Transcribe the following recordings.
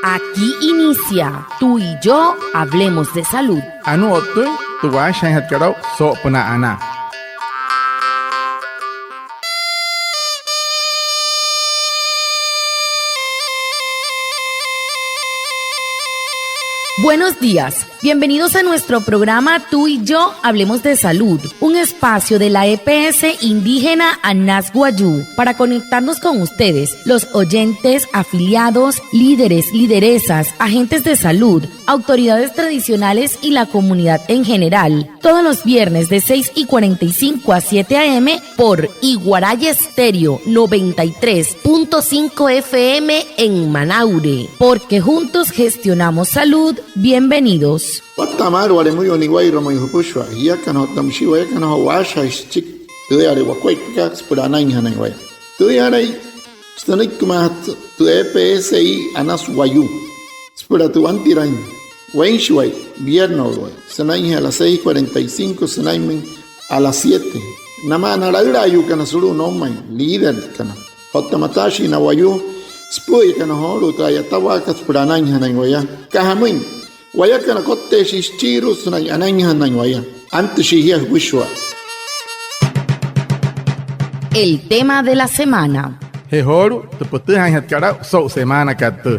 Aquí inicia Tú y yo hablemos de salud. Anu otu, tu washan hat karau so puna ana. Buenos días, bienvenidos a nuestro programa Tú y yo hablemos de salud, un espacio de la EPS indígena Anas Guayú para conectarnos con ustedes, los oyentes, afiliados, líderes, lideresas, agentes de salud, autoridades tradicionales y la comunidad en general, todos los viernes de 6:45 a 7 a.m. por Iguaraya Estéreo 93.5 FM en Manaure, porque juntos gestionamos salud. Bienvenidos. Watamar wale muy oniguay romo yupushwa ya kano tamshiwa ya kano washa chik tude are wakwai kaks purana inhana iguay tude are stanik kumat tu EPSI Anas Guayú spura tu antirain wenshway viernes sanai a las 6:45 sanai a las 7 nama naragra yu kana suru no man líder kana hotamatashi na Guayú spuy kana horu ta tawa kas purana inhana iguay kahamin Guayacana cote chiros na anaña nañoya antes shihia wishwa. El tema de la semana. He horu, tu putu han hat karau so semana katu.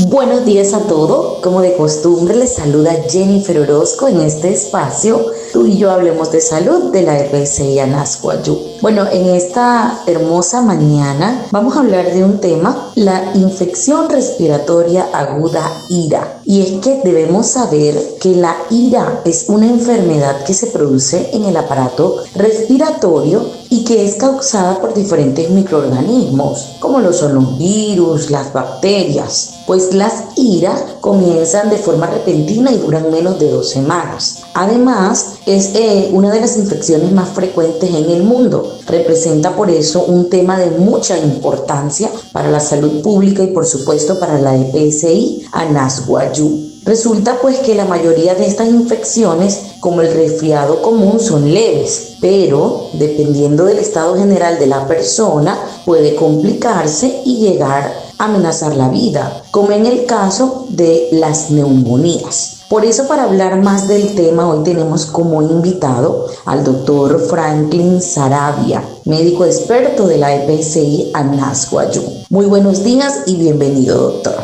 Buenos días a todos, como de costumbre les saluda Jennifer Orozco en este espacio Tú y yo hablemos de salud de la EPSI Anas Guayú. Bueno, en esta hermosa mañana vamos a hablar de un tema, la infección respiratoria aguda IRA. Y es que debemos saber que la IRA es una enfermedad que se produce en el aparato respiratorio y que es causada por diferentes microorganismos, como lo son los virus, las bacterias. Pues las IRA comienzan de forma repentina y duran menos de 2 semanas. Además, es una de las infecciones más frecuentes en el mundo. Representa por eso un tema de mucha importancia para la salud pública y por supuesto para la EPSI Anas Guayú. Resulta pues que la mayoría de estas infecciones, como el resfriado común, son leves, pero dependiendo del estado general de la persona, puede complicarse y llegar a amenazar la vida, como en el caso de las neumonías. Por eso, para hablar más del tema, hoy tenemos como invitado al doctor Franklin Saravia, médico experto de la EPSI Anas Guayú. Muy buenos días y bienvenido, doctor.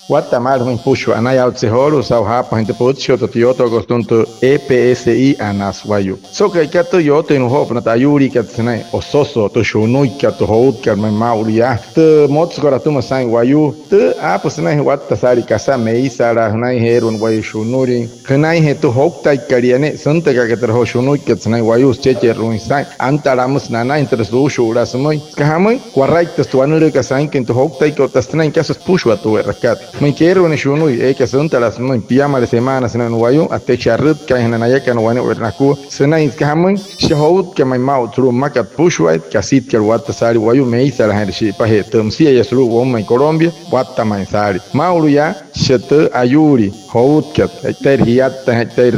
Watamar un pushu anaya utsehoru sau hapa gente putsho to tioto gostunto EPSI Anas Guayú. So que kato yoto inu hop na tayuri katsnai ososo to shunui kato hout ka mauria te mots koratuma san Guayú te apusnai watta sari kasa mei sara hnai herun Guayú shunuri hnai he to hoktai kariane santa ka katro shunui katsnai Guayú cheche ruinsai antaramus nana interesu shura sumoi kahamoi kwarai testuanure kasan kento hoktai ko tasnai kasos pushu atu rakat. Me quiero en shunui que son talas no pijama de semana en Guayú hasta charrut que en anaya que no van a ver naku senai kahamun shahout que mai mau tru makat pushwait kasit que wata sari Guayú me hizo la gente pa he tumsia ya suru woma Colombia wata mai sari mauru ya shete ayuri hout que ter hiat ter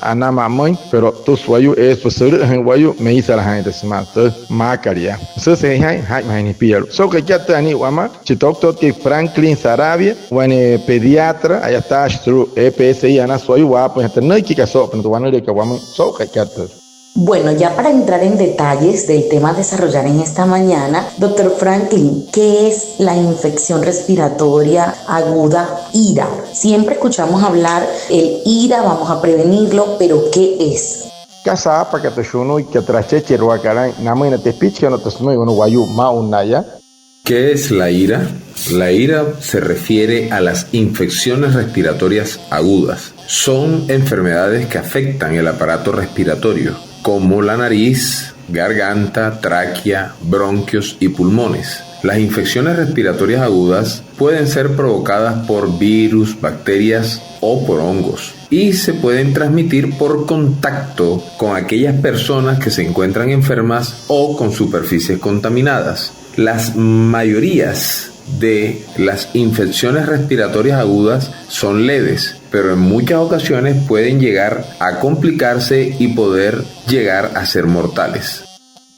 anama mai pero tu Guayú es posur en Guayú me hizo la gente smart makaria so se hai mai ni piero so que ya tani wama chitokto que Franklin Saravia pediatra allá está su EPSI Anas Guayú pues no hay que caso pero bueno le que vamos so que Bueno, ya para entrar en detalles del tema a desarrollar en esta mañana, doctor Franklin, ¿qué es la infección respiratoria aguda IRA? Siempre escuchamos hablar el IRA, vamos a prevenirlo, pero ¿qué es? Casa para que te shuno y que tracheche ruacaran namina te piche no te suno uno Guayú maunaya. ¿Qué es la IRA? La IRA se refiere a las infecciones respiratorias agudas. Son enfermedades que afectan el aparato respiratorio, como la nariz, garganta, tráquea, bronquios y pulmones. Las infecciones respiratorias agudas pueden ser provocadas por virus, bacterias o por hongos y se pueden transmitir por contacto con aquellas personas que se encuentran enfermas o con superficies contaminadas. Las mayorías de las infecciones respiratorias agudas son leves, pero en muchas ocasiones pueden llegar a complicarse y poder llegar a ser mortales.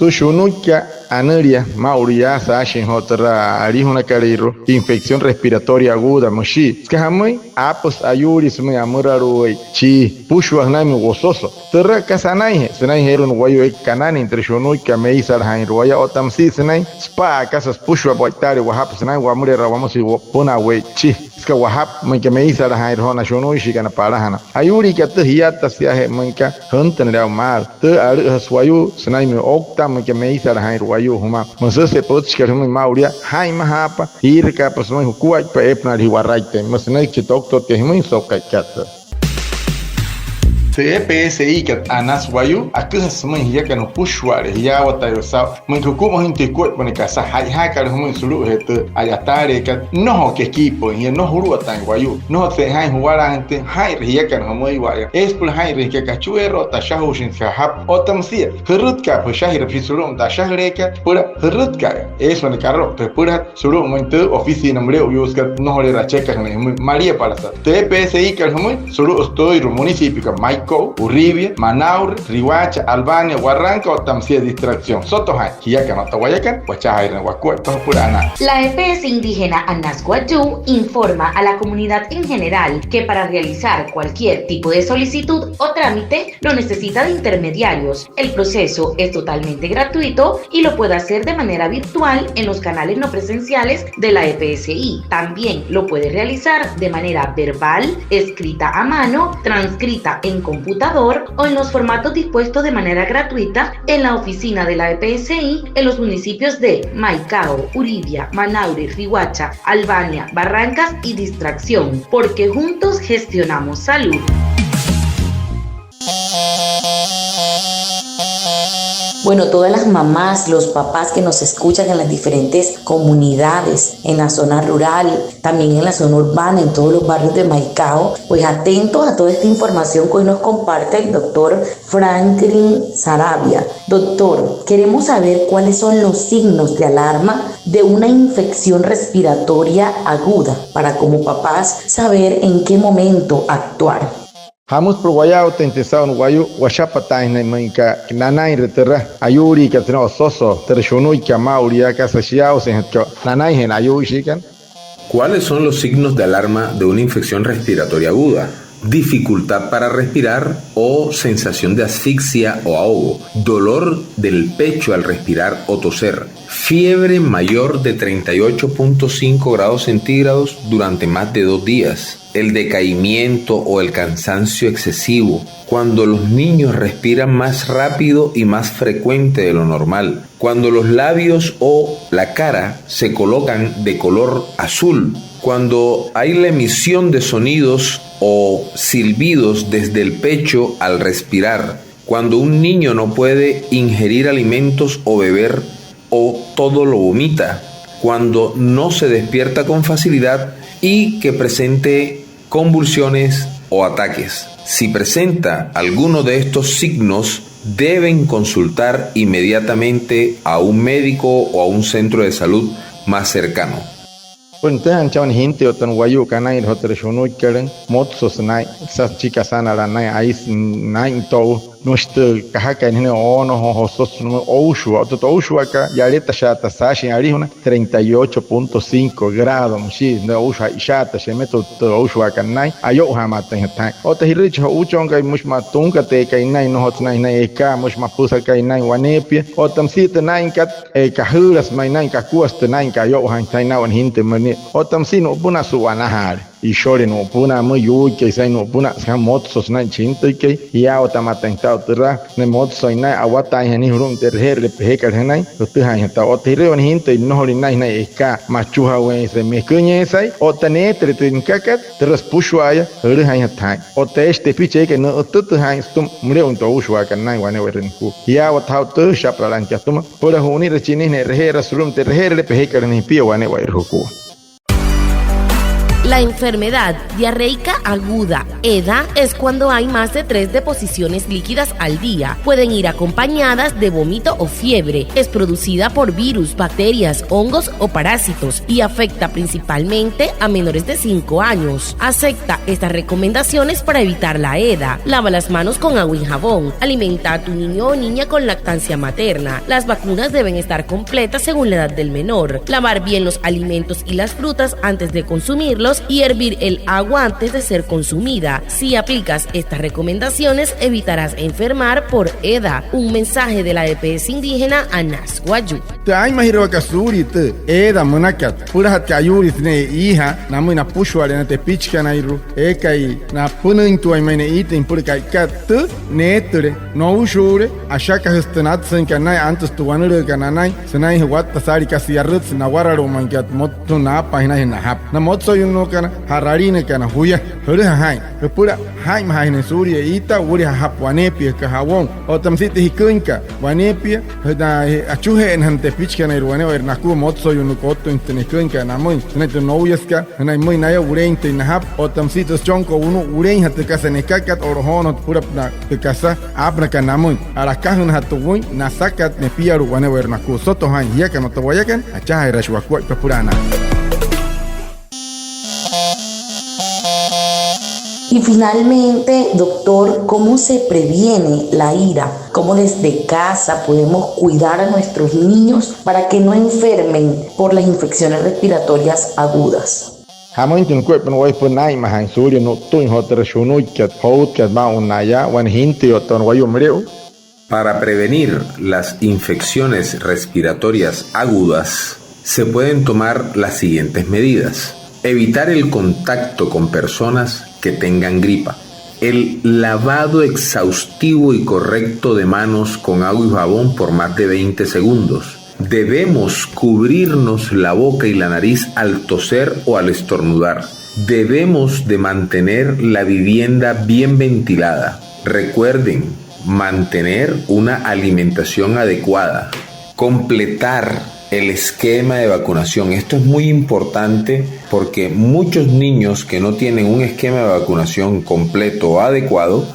tu shunuika aneria mauria sashin hotra arihuna cariro infección respiratoria aguda moshi skahamai apos ayuri sumi amuraru chi pushwa nami gososo terra kasanai senai herun wayo kanani entre shunuika meisar hain roya otamsi senai spa casas pushwa boitari wahap senai wamure rawamos pona we chi ska wahap manke meisar hain rona shunuishi kana parahana ayuri ka hiata sia manka hunten da mal te ar swayu senai me okta manke meisar hain royo huma masa se pots ka huma mauria hai mahapa hirka pasmai hukuai pa epna hiwaraite masnai chitok to te huma sokakata CPSI kat anas wayu akus semai hia kan pushware hia watayo sa mengkuku mahinti kuat panika sa hai kar humun sulu het ayatare kat no ke equipo hia no huru atan wayu no se hai huara ante hai hia kan humoi waya es pul hai ke kachuero ta shahushin sa hap otamsia hurut ka pushahir fisulum ta shahreka pura hurut ka es man karro te pura sulu mente oficina mre uyus kat no hore ra checa María para sa CPSI kar humoi sulu estoy municipio ka Uribia, Manaure, Rihuacha, Albania, Huarranca o Tamsia distracción. Sotohay, Hiyakan o Tahuayacan, Huachahairen, Huacue, Purana. La EPS indígena Anas Guayú informa a la comunidad en general que para realizar cualquier tipo de solicitud o trámite no necesita de intermediarios. El proceso es totalmente gratuito y lo puede hacer de manera virtual en los canales no presenciales de la EPSI. También lo puede realizar de manera verbal, escrita a mano, transcrita en computador o en los formatos dispuestos de manera gratuita en la oficina de la EPSI en los municipios de Maicao, Uribia, Manaure, Rihuacha, Albania, Barrancas y Distracción, porque juntos gestionamos salud. Bueno, todas las mamás, los papás que nos escuchan en las diferentes comunidades, en la zona rural, también en la zona urbana, en todos los barrios de Maicao, pues atentos a toda esta información que hoy nos comparte el doctor Franklin Sarabia. Doctor, queremos saber cuáles son los signos de alarma de una infección respiratoria aguda para como papás saber en qué momento actuar. Hamus pro waya autentizaun wayu washapata ina manka nanai retera ayuri ka tno soso tershunui ka mauria ka sashiao se hetko nanai hen ayuri shikan. ¿Cuáles son los signos de alarma de una infección respiratoria aguda? Dificultad para respirar o sensación de asfixia o ahogo, dolor del pecho al respirar o toser, fiebre mayor de 38.5 grados centígrados durante más de 2 días, el decaimiento o el cansancio excesivo, cuando los niños respiran más rápido y más frecuente de lo normal, cuando los labios o la cara se colocan de color azul, cuando hay la emisión de sonidos o silbidos desde el pecho al respirar, cuando un niño no puede ingerir alimentos o beber o todo lo vomita, cuando no se despierta con facilidad y que presente convulsiones o ataques. Si presenta alguno de estos signos, deben consultar inmediatamente a un médico o a un centro de salud más cercano. Puntahan chawan hinte otan wayu kanai hotere shunu keren motsos nai sas chika sana la nai ais nai to noste kahaka ne ono hosos no oushu to oushu aka yareta shata sashi arihuna 38.5 grados mshi ne ousha shata shemeto to oushu aka nai ayo hamata hetai ota hirich ho uchonga mushma tunga te kai nai no hot nai nai eka mushma pusa kai nai wanepia otam sit nai kat e kahuras mai nai kakuas te nai ka yo han tai na wan hinte mani otam sin opuna suwanahar y shore no opuna mo yu ke sai no opuna sa motsos nai chinto ke ya otamata tera ne motso nai awata hani hurum ter herle pehekar hanai tu han ta otire on hinte no hori nai nai eka machuha we se me kunye sai otane ter tin kakat teras pushwaya hori han tai oteste piche ke no tu han stum mure on to ushwa kan nai wane weren ku ya watau tu shapralan katuma pora huni re chini ne rehera surum ter herle pehekar ni pio wane wa irhuku. La enfermedad diarreica aguda, EDA, es cuando hay más de 3 deposiciones líquidas al día. Pueden ir acompañadas de vómito o fiebre. Es producida por virus, bacterias, hongos o parásitos y afecta principalmente a menores de 5 años. Acepta estas recomendaciones para evitar la EDA. Lava las manos con agua y jabón. Alimenta a tu niño o niña con lactancia materna. Las vacunas deben estar completas según la edad del menor. Lavar bien los alimentos y las frutas antes de consumirlos y hervir el agua antes de ser consumida. Si aplicas estas recomendaciones, evitarás enfermar por EDA. Un mensaje de la EPS indígena Anas Guayú. Ay mahiro kasuri te eda monakat pura hat kayuri tne iha namu na pushwale na te pichka na iru ekai na punin tu ay mene itin pura kai kat netre no ushure ashaka hstanat sen kanai antes tu wanure kananai senai wat pasari kasi arut na wararo mankat motto na pahina na hap na motso yuno kana harari ne kana huya hore hai pura hai mahine suri ita uri hap wanepi ka hawon o tamsite hikunka wanepi da achuhe en hante pichka irwane wa naku motso yunu koto intenekwenka na moy neto no uyaska na moy na ya urente na hap o tamsito chonko uno uren hat ka senekakat orhono pura na kasa abna kana moy ala kahun hat woy na sakat ne piaru wane wa naku soto han ya kana to wayakan acha ira shwa kwa purana. Y finalmente, doctor, ¿cómo se previene la ira? ¿Cómo desde casa podemos cuidar a nuestros niños para que no enfermen por las infecciones respiratorias agudas? Para prevenir las infecciones respiratorias agudas, se pueden tomar las siguientes medidas. Evitar el contacto con personas que tengan gripa. El lavado exhaustivo y correcto de manos con agua y jabón por más de 20 segundos. Debemos cubrirnos la boca y la nariz al toser o al estornudar. Debemos de mantener la vivienda bien ventilada. Recuerden, mantener una alimentación adecuada. Completar el esquema de vacunación. Esto es muy importante porque muchos niños que no tienen un esquema de vacunación completo o adecuado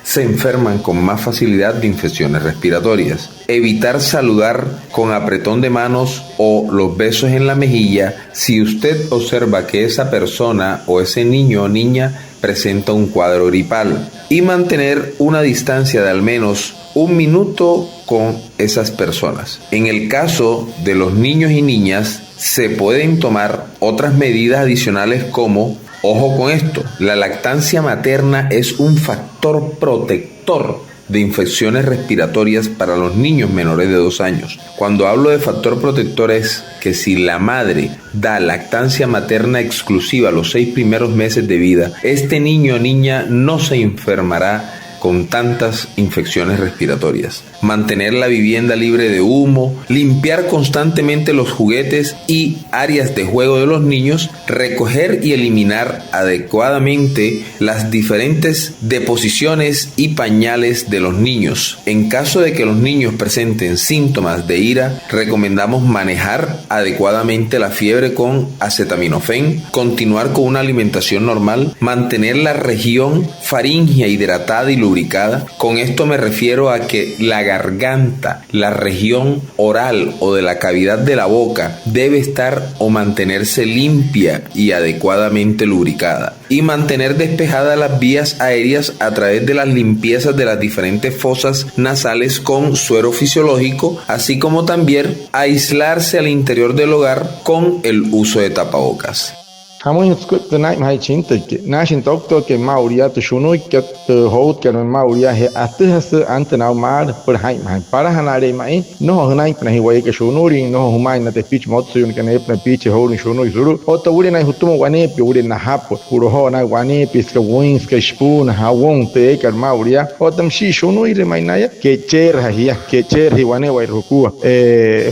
se enferman con más facilidad de infecciones respiratorias. Evitar saludar con apretón de manos o los besos en la mejilla si usted observa que esa persona o ese niño o niña presenta un cuadro gripal. Y mantener una distancia de al menos 1 minuto con esas personas. En el caso de los niños y niñas, se pueden tomar otras medidas adicionales como, ojo con esto, la lactancia materna es un factor protector de infecciones respiratorias para los niños menores de 2 años. Cuando hablo de factor protector es que si la madre da lactancia materna exclusiva los 6 primeros meses de vida, este niño o niña no se enfermará con tantas infecciones respiratorias. Mantener la vivienda libre de humo, limpiar constantemente los juguetes y áreas de juego de los niños, recoger y eliminar adecuadamente las diferentes deposiciones y pañales de los niños. En caso de que los niños presenten síntomas de ira, recomendamos manejar adecuadamente la fiebre con acetaminofén, continuar con una alimentación normal, mantener la región faríngea hidratada y lubricada. Con esto me refiero a que la garganta, la región oral o de la cavidad de la boca debe estar o mantenerse limpia y adecuadamente lubricada. Y mantener despejadas las vías aéreas a través de las limpiezas de las diferentes fosas nasales con suero fisiológico, así como también aislarse al interior del hogar con el uso de tapabocas. Hamun script night mai chinta ke nashin doctor ke mauria to shunoi ke hold ke mauria he atas antena mar per hai mai para hanare mai no hanai na hi wai ke shunuri no humai na te pitch motsu yun ke ne pitch hold shunoi zuru o to uri na hutumo wane pi uri na hap uro ho na wane pi ke wings ke spoon ha won te ke mauria o tam shi shunoi re mai na ya ke cher ha hi wane wai ruku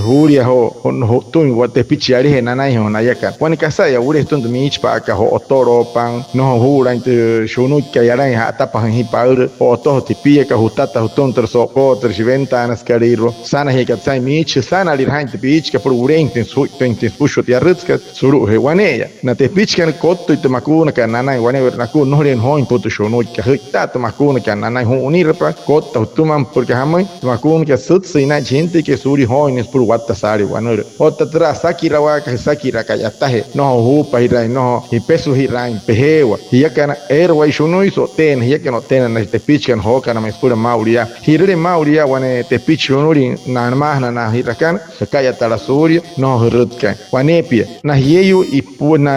huria ho tun wa te pitch ari he na nai ho na ya ka wan ka sa ya uri stund mich pa ka ho otoro pan no hura inte shunu ka yaran hata pa hi paur oto tipia ka hutata huton ter so ko ter ventanas cariro sana he ka tsai mich sana lir hainte beach ka por urente su tente pusho ti arritska suru he waneya na te beach kan kotto te makuna ka nana wane na ku no ren ho impoto shunu ka hita te makuna ka nana ho unir pa kotto tuman porque hamai makuna ka sutsi na gente que suri ho ines por watta sari wanur otta tra sakira wa ka sakira ka yatahe no hu pa hirai no hi pesu hirai pehewa hiya kana erwa shunu iso ten hiya kana ten na te beach kan ho kana mes pura mauria hirre mauria wane te beach shunuri na mahna na hirakan ka yatara suri no hirutka wanepia na hiyu ipuna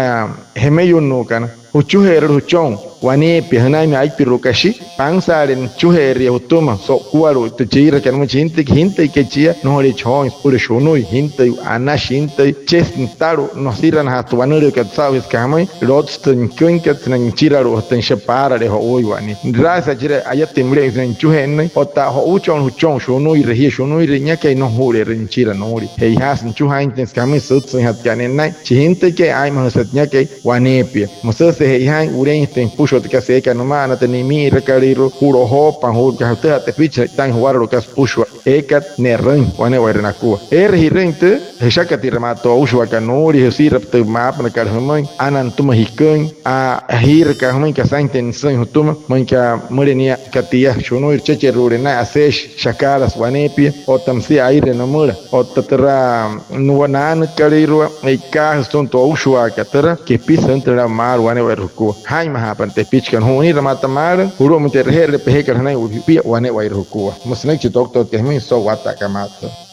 hemeyu no kana uchuher huchon wane pihana mi ai pirukashi pangsaren chuher ya utuma so kuaru te chira kan mu chinte hinte ke chia no re chon pure shonoi hinte ana shinte chesn taru no siran ha tu wanure ka sabes kamai rodsten kunket nan chira ro ten shepara de ho oi wani rasa chira ayate mure nan chuhen ota ho uchon shonoi re hi shonoi re nya ke no hore re chira no ri hei has chuhain ten kamai sut hat kanen nai chinte ke ai ma sat nya ke wane pi mose se hei hai uren ten pusho te se ka no mana te ni mi recariro puro hopa hu ka te picha tan jugar lo que es pusho ekat ne ren wane wa na ku hirente he shaka ti remato uswa ka no ri si rapte map na ka hmai anan tuma hikun a hir ka hmai ka santen sen hutuma man ka morenia ka tia shono ir cheche rure na asesh shakaras wanepi o tamsi aire no mura o tatra no nan kariro e ka son to uswa ka tara ke pisan tra mar wane wa ku hai ma pan te pich kan honi ramata mar uro mte reher pe ka hanai upi wane wa ku musnek chi doctor te mi so wata kamata.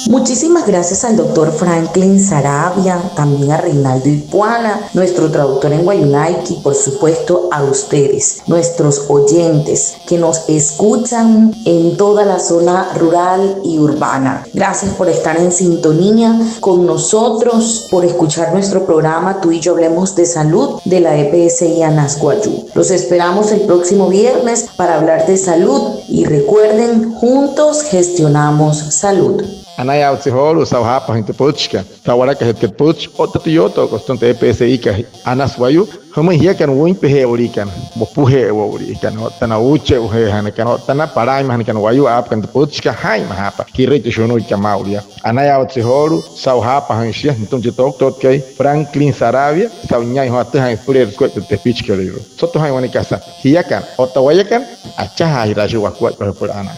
Muchísimas gracias al doctor Franklin Saravia, también a Reinaldo Ipuana, nuestro traductor en Guayunaiki, y por supuesto a ustedes, nuestros oyentes que nos escuchan en toda la zona rural y urbana. Gracias por estar en sintonía con nosotros, por escuchar nuestro programa Tú y yo hablemos de salud de la EPSI Anasguayú. Los esperamos el próximo viernes para hablar de salud y recuerden, juntos gestionamos salud. Anaya utsiholu sa hapa hinte puchka tawara ka het puch otatiyoto kostonte EPSI ka Anasguayú hama hiya kan win pehe orikan bo puhe wo orikan tana uche uhe han kan tana parai man kan wayu ap kan puchka hai mahapa kirete shono ka mauria anaya utsiholu sa hapa han shia então de tot kai Franklin Saravia sa nyai ho ta purer ko te pichka lero soto hai wani kasa hiya kan otawayakan acha hai raju wa kwa por ana